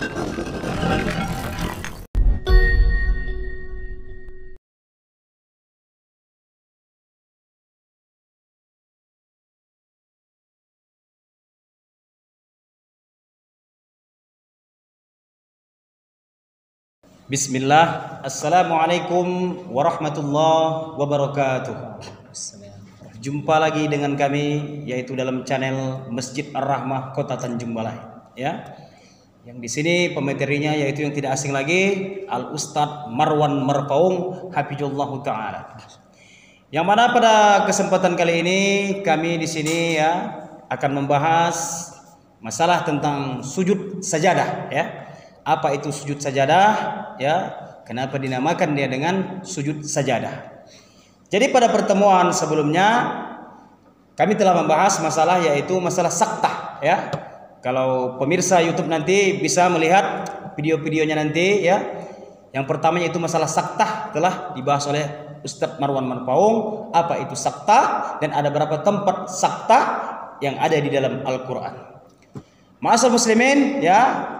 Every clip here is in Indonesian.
Bismillah, Assalamualaikum warahmatullahi wabarakatuh. Jumpa lagi dengan kami, yaitu dalam channel Masjid Ar-Rahmah Kota Tanjung Balai. Ya, yang di sini pematerinya yaitu yang tidak asing lagi, Al Ustadz Marwan Marpaung, Hafizullah Taala. Yang mana pada kesempatan kali ini kami di sini ya akan membahas masalah tentang sujud sajadah. Ya. Apa itu sujud sajadah? Ya, kenapa dinamakan dia dengan sujud sajadah? Jadi pada pertemuan sebelumnya kami telah membahas masalah yaitu masalah saktah. Ya, kalau pemirsa YouTube nanti bisa melihat video-videonya nanti. Ya, yang pertama yaitu masalah saktah telah dibahas oleh Ustadz Marwan Marpaung. Apa itu saktah dan ada berapa tempat saktah yang ada di dalam Al-Quran? Ma'asal muslimin, ya.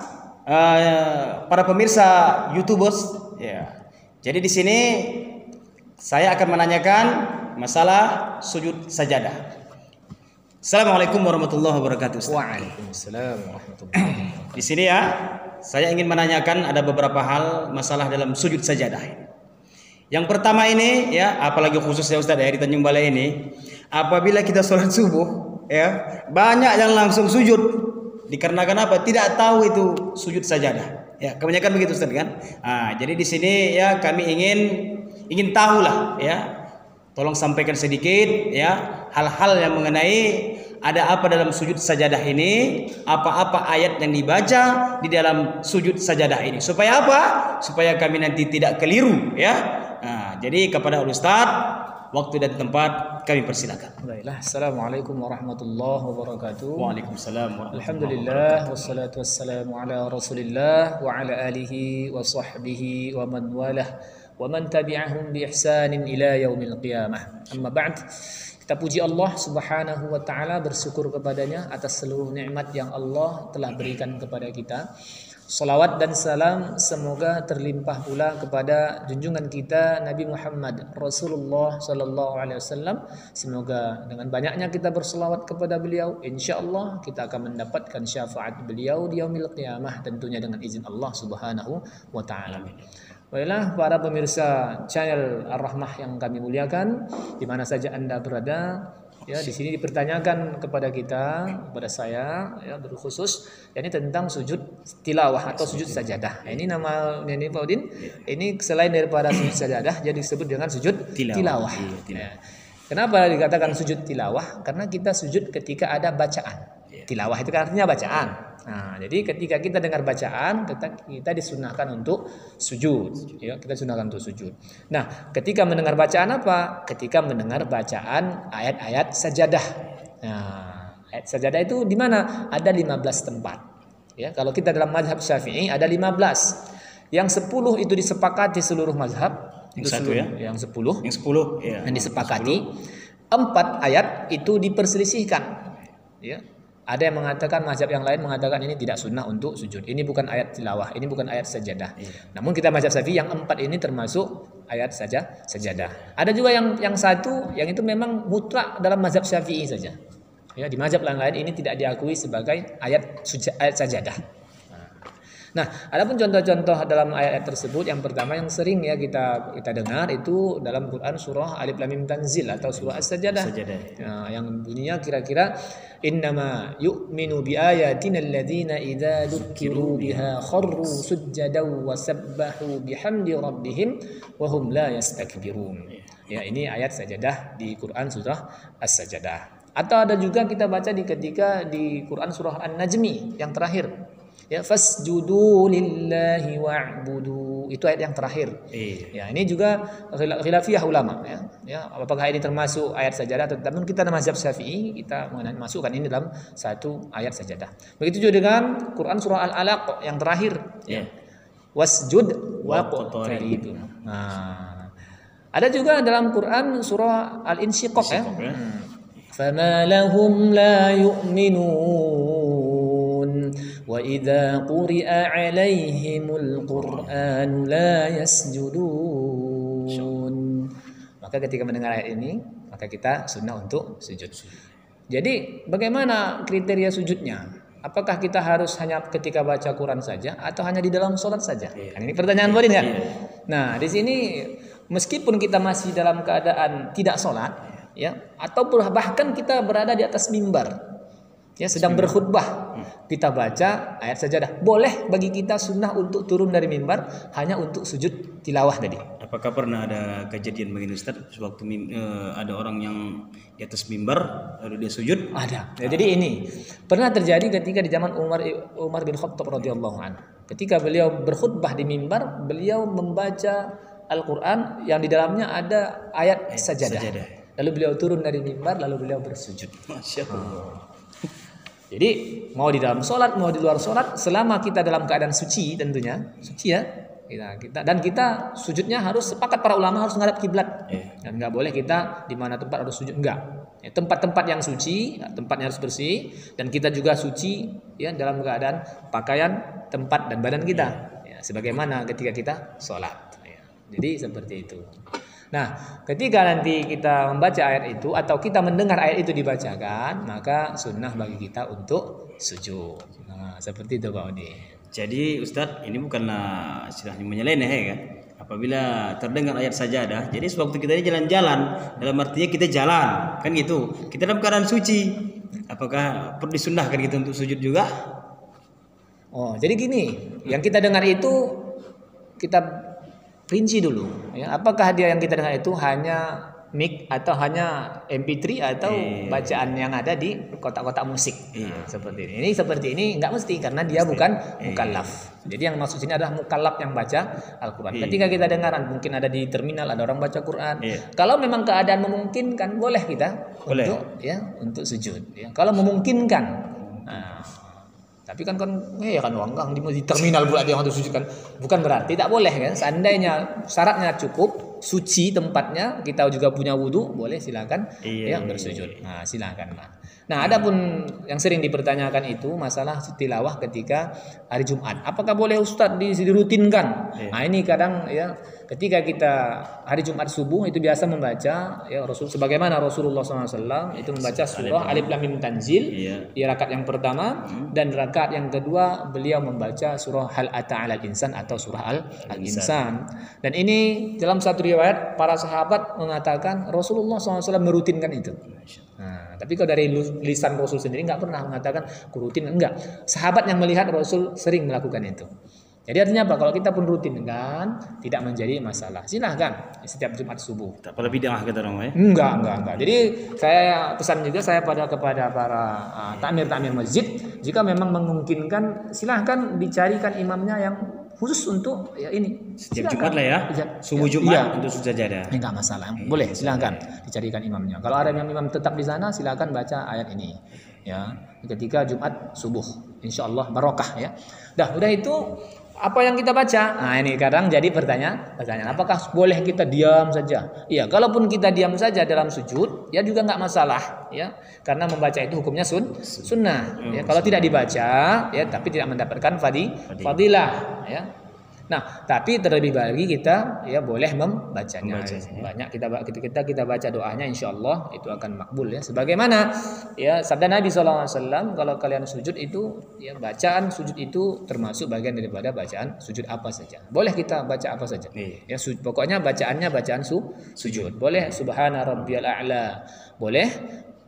Para pemirsa YouTubers, ya. Jadi di sini saya akan menanyakan masalah sujud sajadah. Assalamualaikum warahmatullahi wabarakatuh. Waalaikumsalam warahmatullahi wabarakatuh. Di sini ya, saya ingin menanyakan ada beberapa hal masalah dalam sujud sajadah. Yang pertama ini, ya, apalagi khususnya Ustaz dari Tanjung Balai ini, apabila kita sholat subuh, ya, banyak yang langsung sujud. Dikarenakan apa? Tidak tahu itu sujud sajadah. Ya, kebanyakan begitu Ustaz kan? Jadi di sini ya kami ingin tahulah ya. Tolong sampaikan sedikit ya hal-hal yang mengenai ada apa dalam sujud sajadah ini, apa-apa ayat yang dibaca di dalam sujud sajadah ini. Supaya apa? Supaya kami nanti tidak keliru ya. Jadi kepada Ustaz, waktu dan tempat kami persilakan. Baiklah, Assalamualaikum warahmatullahi wabarakatuh. Waalaikumsalam. Alhamdulillah, wassalatu wassalamu ala Rasulillah wa ala alihi wa sahbihi wa man walah wa man tabi'ahum bi ihsanin ila yaumil qiyamah. Amma ba'd. Kita puji Allah Subhanahu wa taala, bersyukur kepadanya atas seluruh nikmat yang Allah telah berikan kepada kita. Salawat dan salam semoga terlimpah pula kepada junjungan kita Nabi Muhammad Rasulullah sallallahu alaihi wasallam. Semoga dengan banyaknya kita berselawat kepada beliau, insyaallah kita akan mendapatkan syafaat beliau di yaumil qiyamah, tentunya dengan izin Allah Subhanahu wa taala. Baiklah para pemirsa channel Ar-Rahmah yang kami muliakan, di mana saja Anda berada. Ya, di sini dipertanyakan kepada kita, kepada saya, ya berkhusus, ini tentang sujud tilawah atau sujud sajadah. Ini nama ini Pak Udin. Ini selain daripada sujud sajadah, jadi disebut dengan sujud tilawah. Ya. Kenapa dikatakan sujud tilawah? Karena kita sujud ketika ada bacaan. Tilawah itu kan artinya bacaan. Nah, jadi ketika kita dengar bacaan, kita disunahkan untuk sujud. Ya, kita disunahkan untuk sujud. Nah, ketika mendengar bacaan apa? Ketika mendengar bacaan ayat-ayat sajadah. Nah, ayat sajadah itu di mana? Ada 15 tempat. Ya, kalau kita dalam mazhab Syafi'i ada 15. Yang 10 itu disepakati seluruh mazhab. Yang satu ya? Yang 10. Yang 10 ya. Yang disepakati. 4 ayat itu diperselisihkan. Ya. Ada yang mengatakan, mazhab yang lain mengatakan ini tidak sunnah untuk sujud. Ini bukan ayat tilawah, ini bukan ayat sajadah. Namun kita mazhab Syafi'i yang 4 ini termasuk ayat sajadah. Ada juga yang satu, yang itu memang mutlak dalam mazhab Syafi'i saja. Ya, di mazhab lain ini tidak diakui sebagai ayat sajadah. Nah, adapun contoh-contoh dalam ayat tersebut, yang pertama yang sering ya kita dengar itu dalam Quran surah Alif Lam Mim Tanzil atau surah As-Sajadah. Nah, yang bunyinya kira-kira innama yu'minu bi ayatina alladziina idza dzukiru biha kharru sujjadan wa sabbahu bihamdi rabbihim wa hum la yastakbirun. Ya, ini ayat sajadah di Quran surah As-Sajadah. Atau ada juga kita baca ketika di Quran surah An-Najmi yang terakhir. Ya, fasjudu lillahi wa'budu, itu ayat yang terakhir. Ya, ini juga khilafiyah ulama ya. Ya, apakah ini termasuk ayat sajadah atau tidak? Namun kita dalam mazhab Syafi'i kita masukkan ini dalam satu ayat sajadah. Begitu juga dengan Quran surah Al-Alaq yang terakhir. Ya. Wasjud waqtarib. Nah, ada juga dalam Quran surah Al-Insyiqaq ya. Fama lahum la yu'minun Wa idza quri'a 'alaihimul Qur'anu la yasjudun. Maka ketika mendengar ayat ini, maka kita sunnah untuk sujud. Jadi bagaimana kriteria sujudnya? Apakah kita harus hanya ketika baca Quran saja atau hanya di dalam sholat saja? Kan ini pertanyaan poin kan? Nah, di sini meskipun kita masih dalam keadaan tidak sholat, ya, atau bahkan kita berada di atas mimbar, ya, sedang berkhutbah, kita baca ayat sajadah. Boleh bagi kita sunnah untuk turun dari mimbar hanya untuk sujud tilawah tadi. Apakah pernah ada kejadian begini Ustaz, sewaktu ada orang yang di atas mimbar lalu dia sujud? Ada. Ya, jadi ini pernah terjadi ketika di zaman Umar bin Khattab radhiyallahu anhu. Ketika beliau berkhutbah di mimbar, beliau membaca Al-Qur'an yang di dalamnya ada ayat sajadah. Lalu beliau turun dari mimbar, lalu beliau bersujud. Masya Allah. Jadi mau di dalam sholat, mau di luar sholat, selama kita dalam keadaan suci tentunya, suci ya. Kita sujudnya harus, sepakat para ulama, harus menghadap kiblat. Dan nggak boleh kita di mana tempat harus sujud, enggak. Ya, tempat-tempat yang suci, tempatnya harus bersih, dan kita juga suci ya dalam keadaan pakaian, tempat dan badan kita. Ya, sebagaimana ketika kita sholat. Ya, jadi seperti itu. Nah, ketika nanti kita membaca ayat itu atau kita mendengar ayat itu dibacakan, maka sunnah bagi kita untuk sujud. Nah, seperti itu Pak Odi. Jadi Ustadz, ini bukanlah istilahnya menyeleneh ya kan? Apabila terdengar ayat sajadah, jadi sewaktu kita ini jalan-jalan, dalam artinya kita jalan, kan gitu. Kita dalam keadaan suci. Apakah perlu disunnahkan gitu untuk sujud juga? Oh, jadi gini, yang kita dengar itu kita rinci dulu. Ya, apakah dia yang kita dengar itu hanya mic atau hanya MP3 atau bacaan yang ada di kotak-kotak musik. Seperti ini. Ini seperti ini enggak mesti karena dia bukan mukallaf. Jadi yang maksud sini adalah mukallaf yang baca Al-Qur'an. Ketika kita dengaran mungkin ada di terminal ada orang baca Quran. Kalau memang keadaan memungkinkan boleh kita untuk sujud ya. Kalau memungkinkan. Nah, tapi kan ya kan uang di terminal pula dia untuk sujud kan. Bukan berarti tak boleh kan. Seandainya syaratnya cukup, suci tempatnya, kita juga punya wudu, boleh silakan bersujud. Nah, silakan. Nah, adapun yang sering dipertanyakan itu masalah tilawah ketika hari Jumat. Apakah boleh Ustadz dirutinkan? Nah, ini kadang ya ketika kita hari Jumat subuh itu biasa membaca ya sebagaimana Rasulullah SAW itu membaca surah Alif Lam Mim Tanzil di rakaat yang pertama, dan rakaat yang kedua beliau membaca surah Hal Ata 'alal Insan atau surah Al-Insan. Dan ini dalam satu riwayat para sahabat mengatakan Rasulullah SAW merutinkan itu. Nah, tapi kalau dari lisan Rasul sendiri nggak pernah mengatakan kurutin, enggak. Sahabat yang melihat Rasul sering melakukan itu. Jadi artinya apa? Kalau kita pun rutin kan tidak menjadi masalah. Silahkan setiap Jumat subuh. Tak perlu bid'ah kata orang ya? Enggak. Jadi saya pesan juga kepada para takmir masjid, jika memang memungkinkan silahkan dicarikan imamnya yang khusus untuk ya ini. Setiap Jumat lah ya. Subuh Jumat untuk sajadah. Enggak masalah. Boleh silahkan dicarikan imamnya. Kalau ada imam tetap di sana silahkan baca ayat ini. Ya, ketika Jumat subuh, insyaallah barokah ya. Udah itu apa yang kita baca? Nah, ini kadang jadi pertanyaan, apakah boleh kita diam saja? Iya, kalaupun kita diam saja dalam sujud, ya juga nggak masalah, ya, karena membaca itu hukumnya sunnah. Ya, kalau tidak dibaca, ya, tapi tidak mendapatkan fadilah, ya. Nah, tapi terlebih lagi kita ya boleh membacanya. Banyak kita baca doanya, insyaallah itu akan makbul ya. Sebagaimana ya sabda Nabi SAW, kalau kalian sujud itu ya bacaan sujud itu termasuk bagian daripada bacaan sujud apa saja. Boleh kita baca apa saja. Ya pokoknya bacaannya bacaan sujud. Boleh subhana rabbiyal a'la. Boleh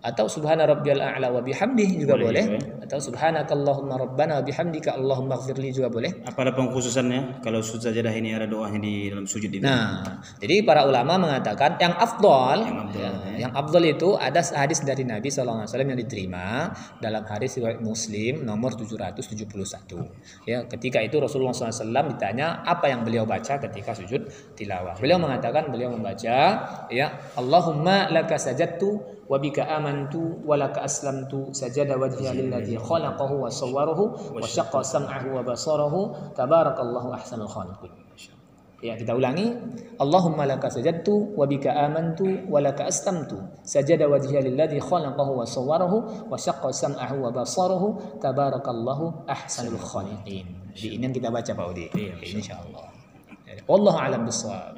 atau subhana rabbiyal a'la wa bihamdihi juga boleh. Atau subhanakallahumma rabbana wa bihamdika allahumma ighfirli juga boleh. Apa ada pengkhususannya kalau sujud sajadah ini ada doanya di dalam sujud ini? Nah, jadi para ulama mengatakan yang afdal itu ada hadis dari Nabi SAW yang diterima dalam hadis riwayat Muslim nomor 771. Ya, ketika itu Rasulullah SAW ditanya apa yang beliau baca ketika sujud tilawah. Beliau mengatakan beliau membaca ya Allahumma laka sajadtu wa bika amantu wa laka aslamtu sajada wajhiya lilladzi khalaqahu wa sawwarahu wa syaqqa sam'ahu wa basarahu tabarakallahu ahsanul khaliqin. Ya, kita ulangi. Allahumma laka sajadtu wa bika amantu wa laka aslamtu. Sajada wajhiya lilladzi khalaqahu wa sawwarahu wa syaqqa sam'ahu wa basarahu. Tabarakallahu ahsanul khaliqin. Di ini yang kita baca Pak Udi. Insyaallah. Wallahu a'lam bissawab.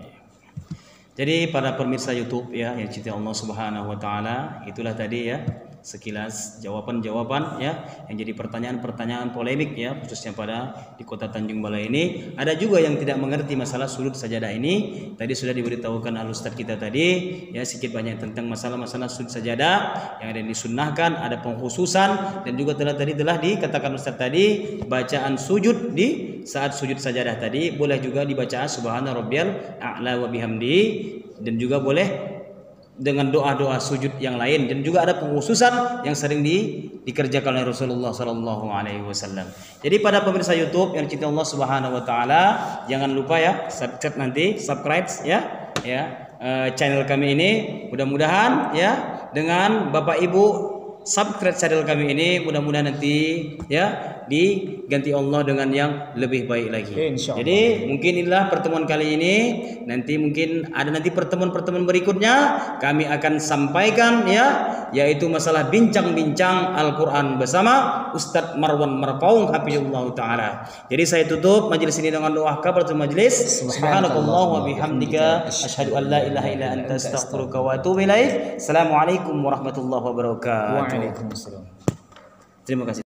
Jadi para pemirsa YouTube ya yang cinta Allah Subhanahu wa taala, itulah tadi ya sekilas jawaban-jawaban ya yang jadi pertanyaan-pertanyaan polemik ya khususnya pada di Kota Tanjung Balai ini. Ada juga yang tidak mengerti masalah sujud sajadah ini. Tadi sudah diberitahukan al ustaz kita tadi ya sedikit banyak tentang masalah-masalah sujud sajadah yang ada disunnahkan, ada pengkhususan, dan juga tadi telah dikatakan ustaz tadi bacaan sujud di saat sujud sajadah tadi boleh juga dibaca subhana rabbiyal a'la wa bihamdi, dan juga boleh dengan doa-doa sujud yang lain, dan juga ada pengkhususan yang sering dikerjakan oleh Rasulullah Sallallahu Alaihi Wasallam. Jadi pada pemirsa YouTube yang cinta Allah Subhanahu Wa Taala, jangan lupa ya subscribe ya channel kami ini. Mudah-mudahan ya dengan Bapak Ibu subscribe channel kami ini, mudah-mudahan nanti ya diganti Allah dengan yang lebih baik lagi. Jadi mungkin inilah pertemuan kali ini. Nanti mungkin ada pertemuan-pertemuan berikutnya kami akan sampaikan ya, yaitu masalah bincang-bincang Al-Quran bersama Ustadz Marwan Marpaung hafizahullah taala. Jadi saya tutup majelis ini dengan doa kafaratul majelis. Subhanakallah wa bihamdika asyhadu an la ilaha illa anta astaghfiruka wa atubu ilaik. Assalamualaikum warahmatullahi wabarakatuh. Waalaikumsalam. Terima kasih.